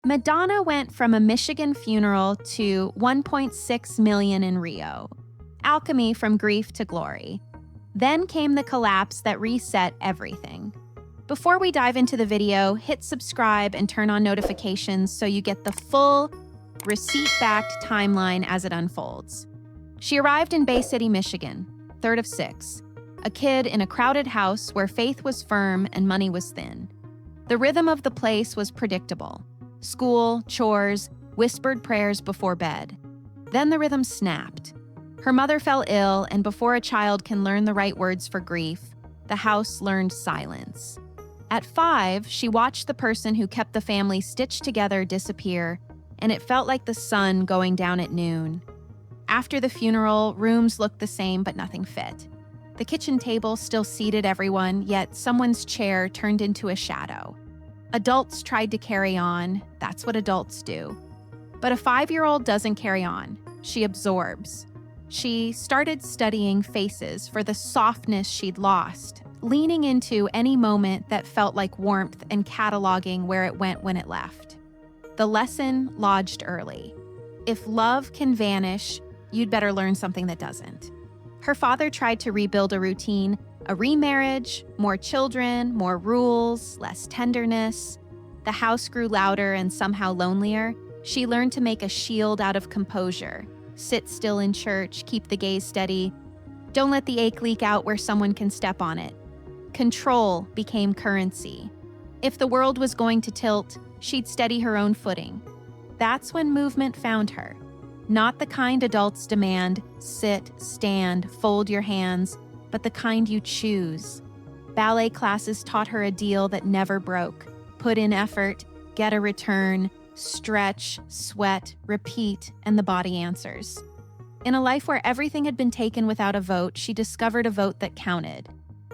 Madonna went from a Michigan funeral to 1.6 million in Rio. Alchemy from grief to glory. Then came the collapse that reset everything. Before we dive into the video, hit subscribe and turn on notifications so you get the full, receipt-backed timeline as it unfolds. She arrived in Bay City, Michigan, third of six, a kid in a crowded house where faith was firm and money was thin. The rhythm of the place was predictable. School, chores, whispered prayers before bed. Then the rhythm snapped. Her mother fell ill, and before a child can learn the right words for grief, the house learned silence. At 5, she watched the person who kept the family stitched together disappear, and it felt like the sun going down at noon. After the funeral, rooms looked the same, but nothing fit. The kitchen table still seated everyone, yet someone's chair turned into a shadow. Adults tried to carry on. That's what adults do. But a 5-year-old doesn't carry on. She absorbs. She started studying faces for the softness she'd lost, leaning into any moment that felt like warmth and cataloging where it went when it left. The lesson lodged early. If love can vanish, you'd better learn something that doesn't. Her father tried to rebuild a routine, a remarriage, more children, more rules, less tenderness. The house grew louder and somehow lonelier. She learned to make a shield out of composure. Sit still in church, keep the gaze steady. Don't let the ache leak out where someone can step on it. Control became currency. If the world was going to tilt, she'd steady her own footing. That's when movement found her. Not the kind adults demand, sit, stand, fold your hands, but the kind you choose. Ballet classes taught her a deal that never broke. Put in effort, get a return, stretch, sweat, repeat, and the body answers. In a life where everything had been taken without a vote, she discovered a vote that counted.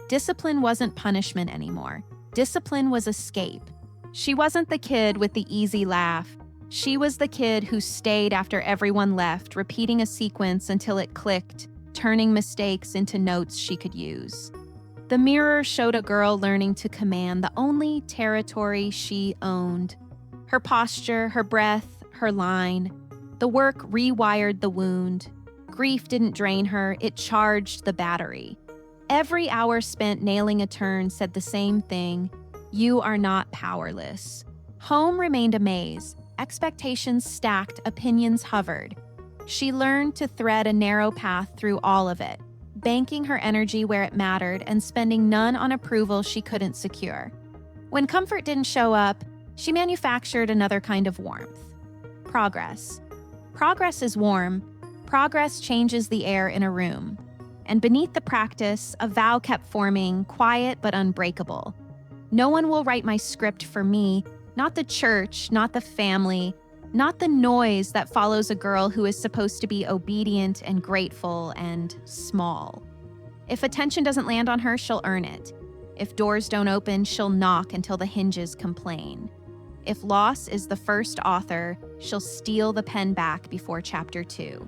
Discipline wasn't punishment anymore. Discipline was escape. She wasn't the kid with the easy laugh. She was the kid who stayed after everyone left, repeating a sequence until it clicked, turning mistakes into notes she could use. The mirror showed a girl learning to command the only territory she owned. Her posture, her breath, her line. The work rewired the wound. Grief didn't drain her, it charged the battery. Every hour spent nailing a turn said the same thing: you are not powerless. Home remained a maze. Expectations stacked, opinions hovered. She learned to thread a narrow path through all of it, banking her energy where it mattered and spending none on approval she couldn't secure. When comfort didn't show up, she manufactured another kind of warmth. Progress. Progress is warm. Progress changes the air in a room. And beneath the practice, a vow kept forming, quiet but unbreakable. No one will write my script for me, not the church, not the family, not the noise that follows a girl who is supposed to be obedient and grateful and small. If attention doesn't land on her, she'll earn it. If doors don't open, she'll knock until the hinges complain. If loss is the first author, she'll steal the pen back before chapter 2.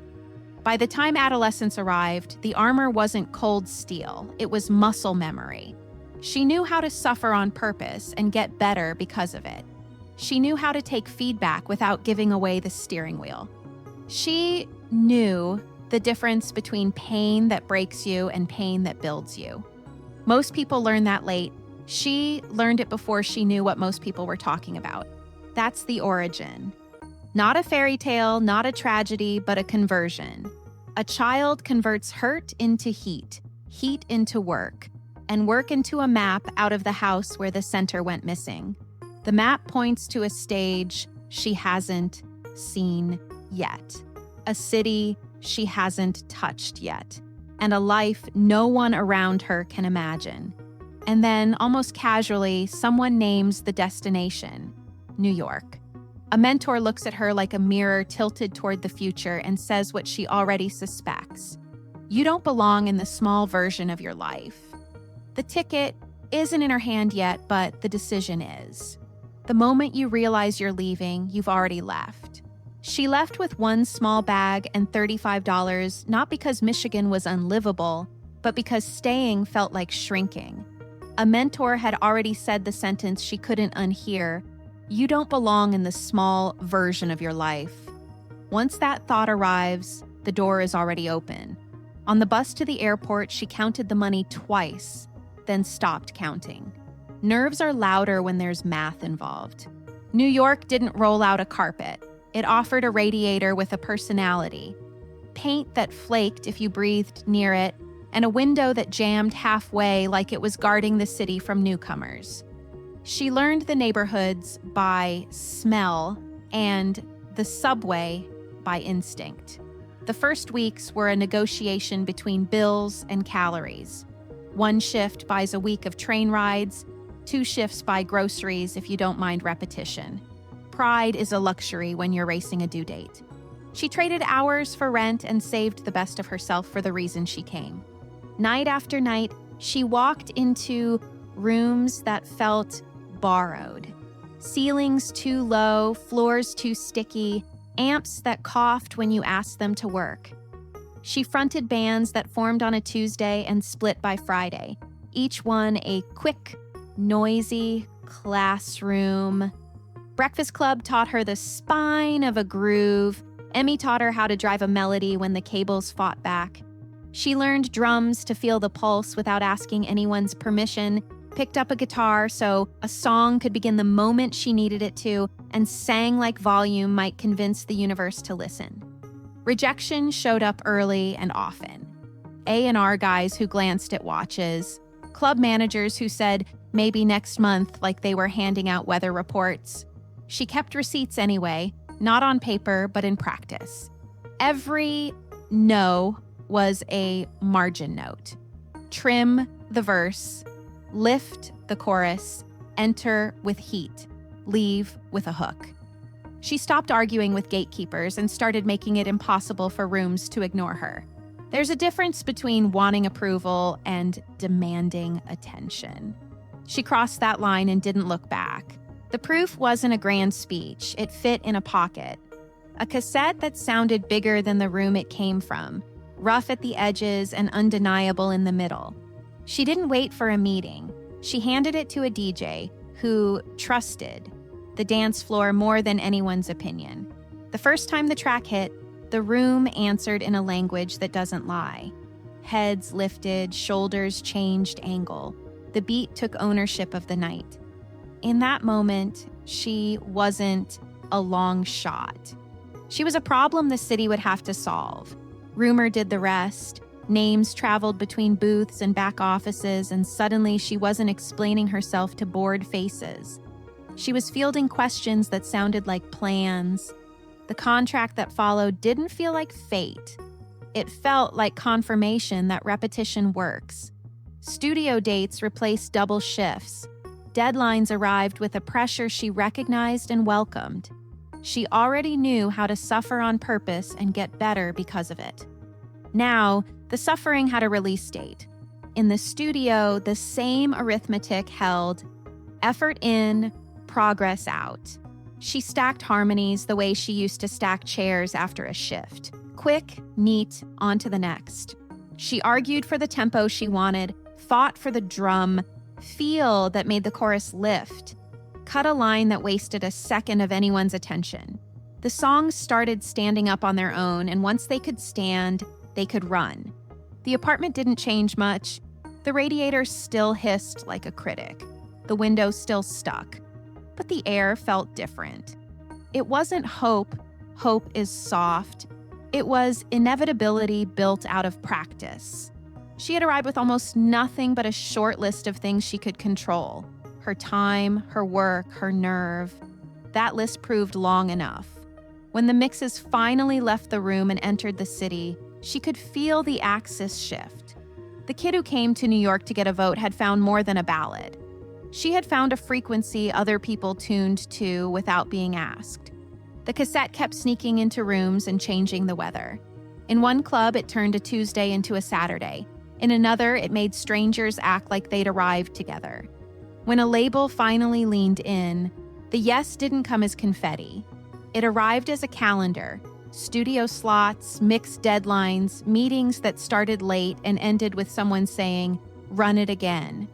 By the time adolescence arrived, the armor wasn't cold steel, it was muscle memory. She knew how to suffer on purpose and get better because of it. She knew how to take feedback without giving away the steering wheel. She knew the difference between pain that breaks you and pain that builds you. Most people learn that late. She learned it before she knew what most people were talking about. That's the origin. Not a fairy tale, not a tragedy, but a conversion. A child converts hurt into heat, heat into work, and work into a map out of the house where the center went missing. The map points to a stage she hasn't seen yet, a city she hasn't touched yet, and a life no one around her can imagine. And then, almost casually, someone names the destination, New York. A mentor looks at her like a mirror tilted toward the future and says what she already suspects. You don't belong in the small version of your life. The ticket isn't in her hand yet, but the decision is. The moment you realize you're leaving, you've already left. She left with one small bag and $35, not because Michigan was unlivable, but because staying felt like shrinking. A mentor had already said the sentence she couldn't unhear: You don't belong in the small version of your life. Once that thought arrives, the door is already open. On the bus to the airport, she counted the money twice, then stopped counting. Nerves are louder when there's math involved. New York didn't roll out a carpet. It offered a radiator with a personality, paint that flaked if you breathed near it, and a window that jammed halfway like it was guarding the city from newcomers. She learned the neighborhoods by smell and the subway by instinct. The first weeks were a negotiation between bills and calories. One shift buys a week of train rides, 2 shifts buy groceries if you don't mind repetition. Pride is a luxury when you're racing a due date. She traded hours for rent and saved the best of herself for the reason she came. Night after night, she walked into rooms that felt borrowed. Ceilings too low, floors too sticky, amps that coughed when you asked them to work. She fronted bands that formed on a Tuesday and split by Friday, each one a quick, noisy classroom. Breakfast Club taught her the spine of a groove. Emmy taught her how to drive a melody when the cables fought back. She learned drums to feel the pulse without asking anyone's permission, picked up a guitar so a song could begin the moment she needed it to, and sang like volume might convince the universe to listen. Rejection showed up early and often. A&R guys who glanced at watches, club managers who said maybe next month like they were handing out weather reports. She kept receipts anyway, not on paper but in practice. Every no was a margin note. Trim the verse, lift the chorus, enter with heat, leave with a hook. She stopped arguing with gatekeepers and started making it impossible for rooms to ignore her. There's a difference between wanting approval and demanding attention. She crossed that line and didn't look back. The proof wasn't a grand speech. It fit in a pocket. A cassette that sounded bigger than the room it came from, rough at the edges and undeniable in the middle. She didn't wait for a meeting. She handed it to a DJ who trusted the dance floor more than anyone's opinion. The first time the track hit, the room answered in a language that doesn't lie. Heads lifted, shoulders changed angle. The beat took ownership of the night. In that moment, she wasn't a long shot. She was a problem the city would have to solve. Rumor did the rest. Names traveled between booths and back offices, and suddenly she wasn't explaining herself to bored faces. She was fielding questions that sounded like plans. The contract that followed didn't feel like fate. It felt like confirmation that repetition works. Studio dates replaced double shifts. Deadlines arrived with a pressure she recognized and welcomed. She already knew how to suffer on purpose and get better because of it. Now, the suffering had a release date. In the studio, the same arithmetic held: effort in, progress out. She stacked harmonies the way she used to stack chairs after a shift. Quick, neat, on to the next. She argued for the tempo she wanted, fought for the drum, feel that made the chorus lift, cut a line that wasted a second of anyone's attention. The songs started standing up on their own, and once they could stand, they could run. The apartment didn't change much. The radiator still hissed like a critic. The window still stuck. But the air felt different. It wasn't hope. Hope is soft. It was inevitability built out of practice. She had arrived with almost nothing but a short list of things she could control: her time, her work, her nerve. That list proved long enough. When the mixes finally left the room and entered the city, she could feel the axis shift. The kid who came to New York to get a vote had found more than a ballad. She had found a frequency other people tuned to without being asked. The cassette kept sneaking into rooms and changing the weather. In one club, it turned a Tuesday into a Saturday. In another, it made strangers act like they'd arrived together. When a label finally leaned in, the yes didn't come as confetti. It arrived as a calendar: studio slots, mixed deadlines, meetings that started late and ended with someone saying, "Run it again."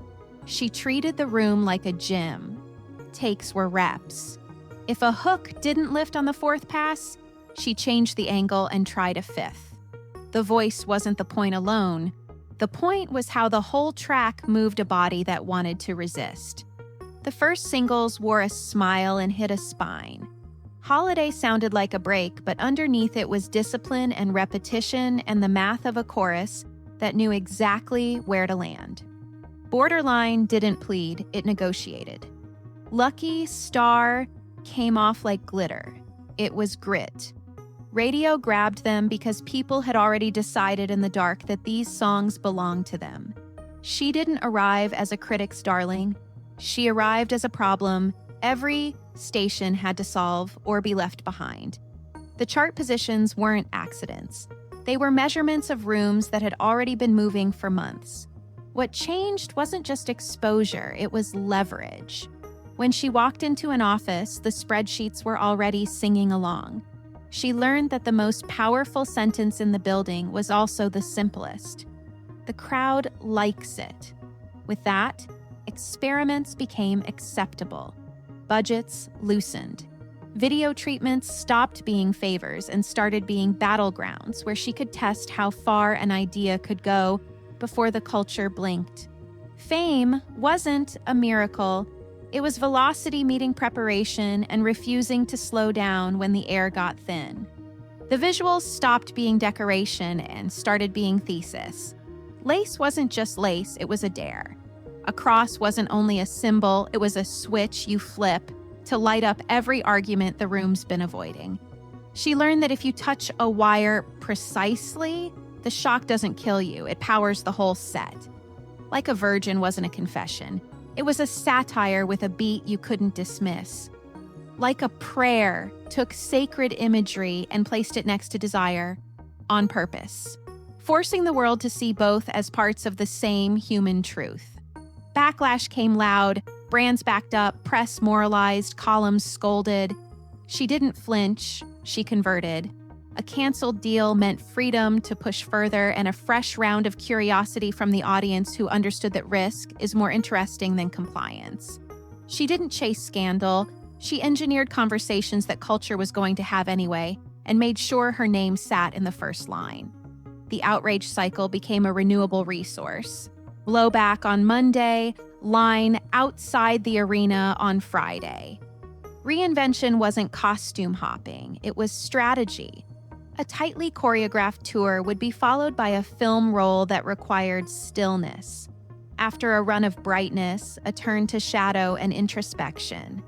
She treated the room like a gym. Takes were reps. If a hook didn't lift on the fourth pass, she changed the angle and tried a fifth. The voice wasn't the point alone. The point was how the whole track moved a body that wanted to resist. The first singles wore a smile and hit a spine. Holiday sounded like a break, but underneath it was discipline and repetition and the math of a chorus that knew exactly where to land. Borderline didn't plead, it negotiated. Lucky, Star came off like glitter. It was grit. Radio grabbed them because people had already decided in the dark that these songs belonged to them. She didn't arrive as a critic's darling. She arrived as a problem every station had to solve or be left behind. The chart positions weren't accidents. They were measurements of rooms that had already been moving for months. What changed wasn't just exposure, it was leverage. When she walked into an office, the spreadsheets were already singing along. She learned that the most powerful sentence in the building was also the simplest. The crowd likes it. With that, experiments became acceptable. Budgets loosened. Video treatments stopped being favors and started being battlegrounds where she could test how far an idea could go before the culture blinked. Fame wasn't a miracle. It was velocity meeting preparation and refusing to slow down when the air got thin. The visuals stopped being decoration and started being thesis. Lace wasn't just lace, it was a dare. A cross wasn't only a symbol, it was a switch you flip to light up every argument the room's been avoiding. She learned that if you touch a wire precisely, the shock doesn't kill you, it powers the whole set. Like a Virgin wasn't a confession. It was a satire with a beat you couldn't dismiss. Like a prayer took sacred imagery and placed it next to desire on purpose, forcing the world to see both as parts of the same human truth. Backlash came loud, brands backed up, press moralized, columns scolded. She didn't flinch, she converted. A canceled deal meant freedom to push further and a fresh round of curiosity from the audience who understood that risk is more interesting than compliance. She didn't chase scandal, she engineered conversations that culture was going to have anyway and made sure her name sat in the first line. The outrage cycle became a renewable resource. Blowback on Monday, line outside the arena on Friday. Reinvention wasn't costume hopping, it was strategy. A tightly choreographed tour would be followed by a film roll that required stillness. After a run of brightness, a turn to shadow and introspection.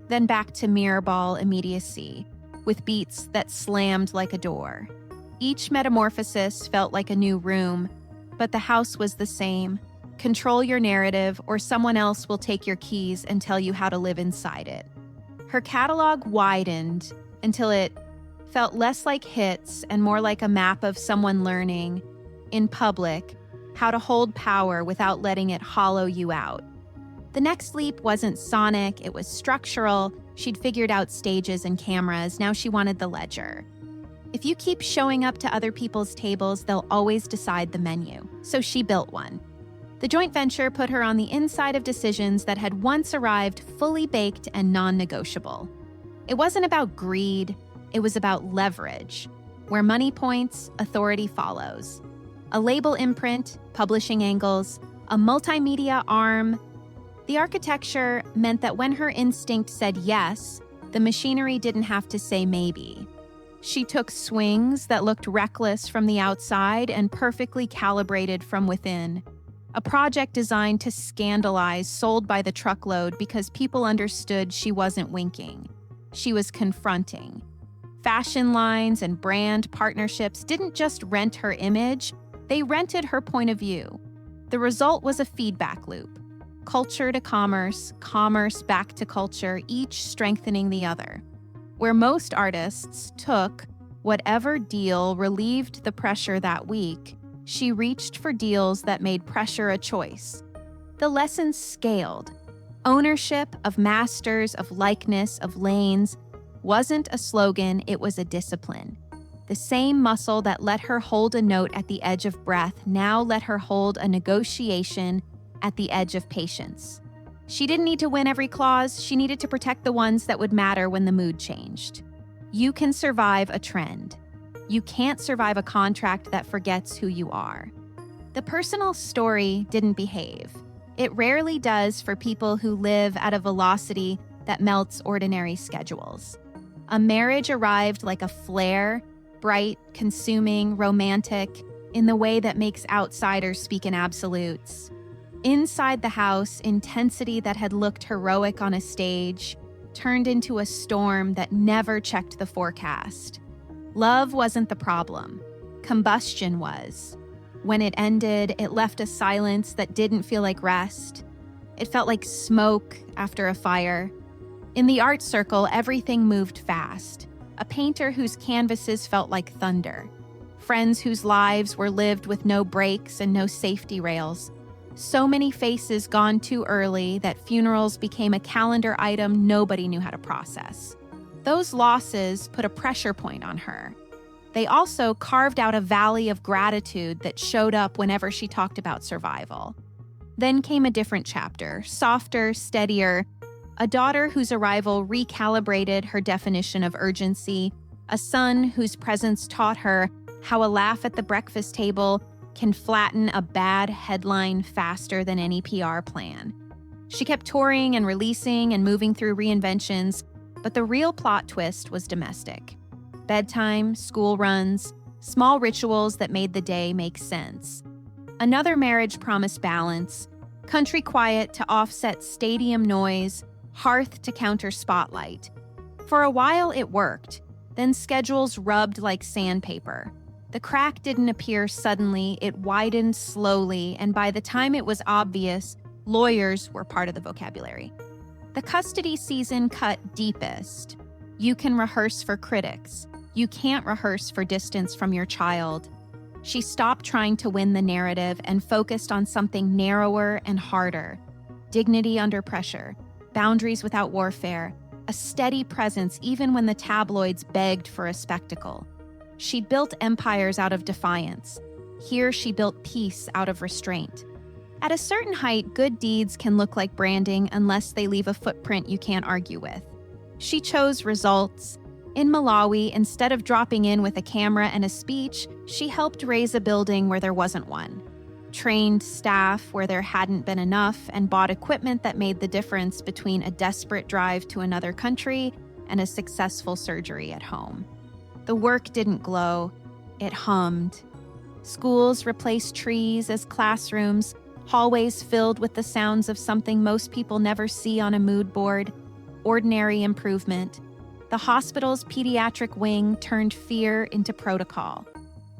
Then back to mirror ball immediacy, with beats that slammed like a door. Each metamorphosis felt like a new room, but the house was the same. Control your narrative, or someone else will take your keys and tell you how to live inside it. Her catalog widened until it felt less like hits and more like a map of someone learning, in public, how to hold power without letting it hollow you out. The next leap wasn't sonic, it was structural. She'd figured out stages and cameras, now she wanted the ledger. If you keep showing up to other people's tables, they'll always decide the menu. So she built one. The joint venture put her on the inside of decisions that had once arrived fully baked and non-negotiable. It wasn't about greed, it was about leverage. Where money points, authority follows. A label imprint, publishing angles, a multimedia arm. The architecture meant that when her instinct said yes, the machinery didn't have to say maybe. She took swings that looked reckless from the outside and perfectly calibrated from within. A project designed to scandalize, sold by the truckload because people understood she wasn't winking. She was confronting. Fashion lines and brand partnerships didn't just rent her image, they rented her point of view. The result was a feedback loop. Culture to commerce, commerce back to culture, each strengthening the other. Where most artists took whatever deal relieved the pressure that week, she reached for deals that made pressure a choice. The lessons scaled. Ownership of masters, of likeness, of lanes wasn't a slogan, it was a discipline. The same muscle that let her hold a note at the edge of breath now let her hold a negotiation at the edge of patience. She didn't need to win every clause, she needed to protect the ones that would matter when the mood changed. You can survive a trend. You can't survive a contract that forgets who you are. The personal story didn't behave. It rarely does for people who live at a velocity that melts ordinary schedules. A marriage arrived like a flare, bright, consuming, romantic, in the way that makes outsiders speak in absolutes. Inside the house, intensity that had looked heroic on a stage turned into a storm that never checked the forecast. Love wasn't the problem. Combustion was. When it ended, it left a silence that didn't feel like rest. It felt like smoke after a fire. In the art circle, everything moved fast. A painter whose canvases felt like thunder. Friends whose lives were lived with no breaks and no safety rails. So many faces gone too early that funerals became a calendar item nobody knew how to process. Those losses put a pressure point on her. They also carved out a valley of gratitude that showed up whenever she talked about survival. Then came a different chapter, softer, steadier, a daughter whose arrival recalibrated her definition of urgency, a son whose presence taught her how a laugh at the breakfast table can flatten a bad headline faster than any PR plan. She kept touring and releasing and moving through reinventions, but the real plot twist was domestic. Bedtime, school runs, small rituals that made the day make sense. Another marriage promised balance, country quiet to offset stadium noise, hearth to counter spotlight. For a while it worked, then schedules rubbed like sandpaper. The crack didn't appear suddenly, it widened slowly, and by the time it was obvious, lawyers were part of the vocabulary. The custody season cut deepest. You can rehearse for critics. You can't rehearse for distance from your child. She stopped trying to win the narrative and focused on something narrower and harder. Dignity under pressure, boundaries without warfare, a steady presence even when the tabloids begged for a spectacle. She built empires out of defiance. Here she built peace out of restraint. At a certain height, good deeds can look like branding unless they leave a footprint you can't argue with. She chose results. In Malawi, instead of dropping in with a camera and a speech, she helped raise a building where there wasn't one, trained staff where there hadn't been enough, and bought equipment that made the difference between a desperate drive to another country and a successful surgery at home. The work didn't glow, it hummed. Schools replaced trees as classrooms, hallways filled with the sounds of something most people never see on a mood board, ordinary improvement. The hospital's pediatric wing turned fear into protocol.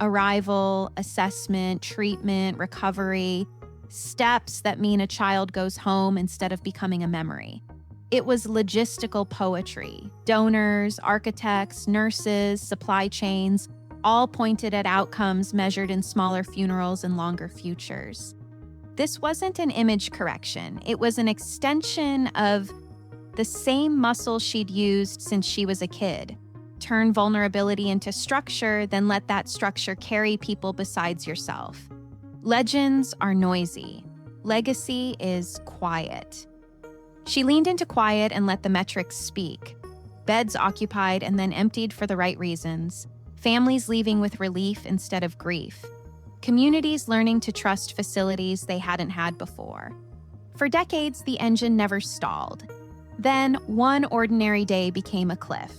Arrival, assessment, treatment, recovery, steps that mean a child goes home instead of becoming a memory. It was logistical poetry. Donors, architects, nurses, supply chains, all pointed at outcomes measured in smaller funerals and longer futures. This wasn't an image correction. It was an extension of the same muscle she'd used since she was a kid. Turn vulnerability into structure, then let that structure carry people besides yourself. Legends are noisy. Legacy is quiet. She leaned into quiet and let the metrics speak. Beds occupied and then emptied for the right reasons. Families leaving with relief instead of grief. Communities learning to trust facilities they hadn't had before. For decades, the engine never stalled. Then, one ordinary day became a cliff.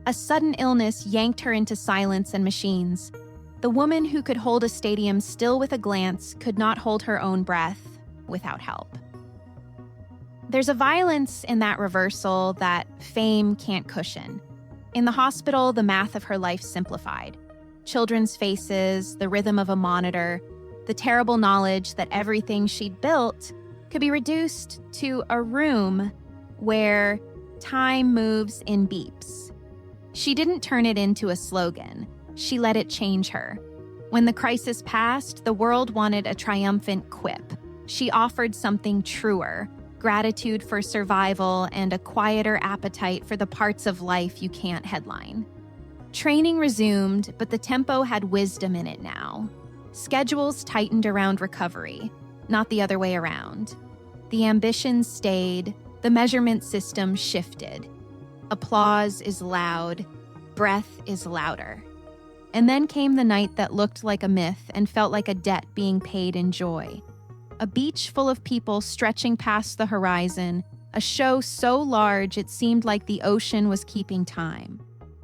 A sudden illness yanked her into silence and machines. The woman who could hold a stadium still with a glance could not hold her own breath without help. There's a violence in that reversal that fame can't cushion. In the hospital, the math of her life simplified. Children's faces, the rhythm of a monitor, the terrible knowledge that everything she'd built could be reduced to a room where time moves in beeps. She didn't turn it into a slogan. She let it change her. When the crisis passed, the world wanted a triumphant quip. She offered something truer, gratitude for survival and a quieter appetite for the parts of life you can't headline. Training resumed, but the tempo had wisdom in it now. Schedules tightened around recovery, not the other way around. The ambition stayed, the measurement system shifted. Applause is loud, breath is louder. And then came the night that looked like a myth and felt like a debt being paid in joy. A beach full of people stretching past the horizon, a show so large it seemed like the ocean was keeping time.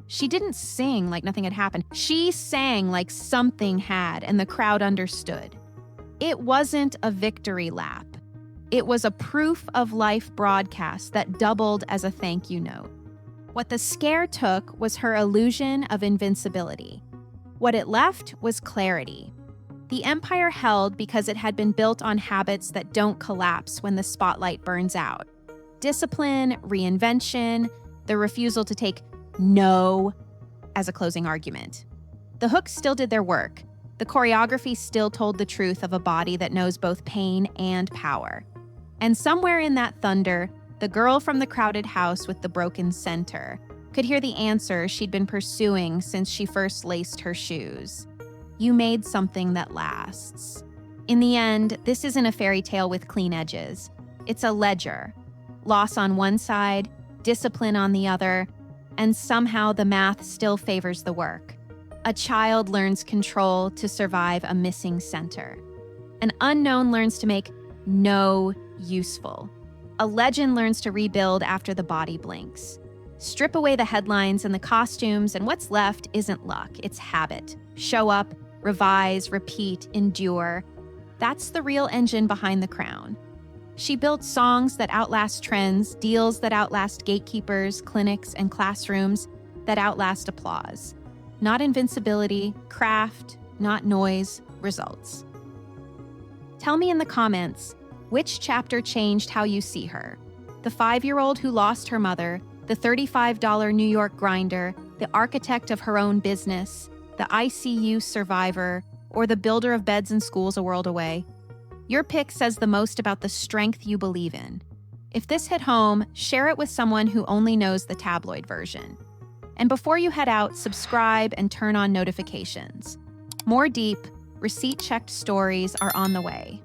She didn't sing like nothing had happened. She sang like something had, and the crowd understood. It wasn't a victory lap. It was a proof of life broadcast that doubled as a thank you note. What the scare took was her illusion of invincibility. What it left was clarity. The empire held because it had been built on habits that don't collapse when the spotlight burns out. Discipline, reinvention, the refusal to take no as a closing argument. The hooks still did their work. The choreography still told the truth of a body that knows both pain and power. And somewhere in that thunder, the girl from the crowded house with the broken center could hear the answer she'd been pursuing since she first laced her shoes. You made something that lasts. In the end, this isn't a fairy tale with clean edges. It's a ledger. Loss on one side, discipline on the other, and somehow the math still favors the work. A child learns control to survive a missing center. An unknown learns to make no useful. A legend learns to rebuild after the body blinks. Strip away the headlines and the costumes, and what's left isn't luck, it's habit. Show up, revise, repeat, endure. That's the real engine behind the crown. She built songs that outlast trends, deals that outlast gatekeepers, clinics, and classrooms that outlast applause. Not invincibility, craft, not noise, results. Tell me in the comments, which chapter changed how you see her? The 5-year-old who lost her mother, the $35 New York grinder, the architect of her own business, the ICU survivor, or the builder of beds and schools a world away? Your pick says the most about the strength you believe in. If this hit home, share it with someone who only knows the tabloid version. And before you head out, subscribe and turn on notifications. More deep, receipt-checked stories are on the way.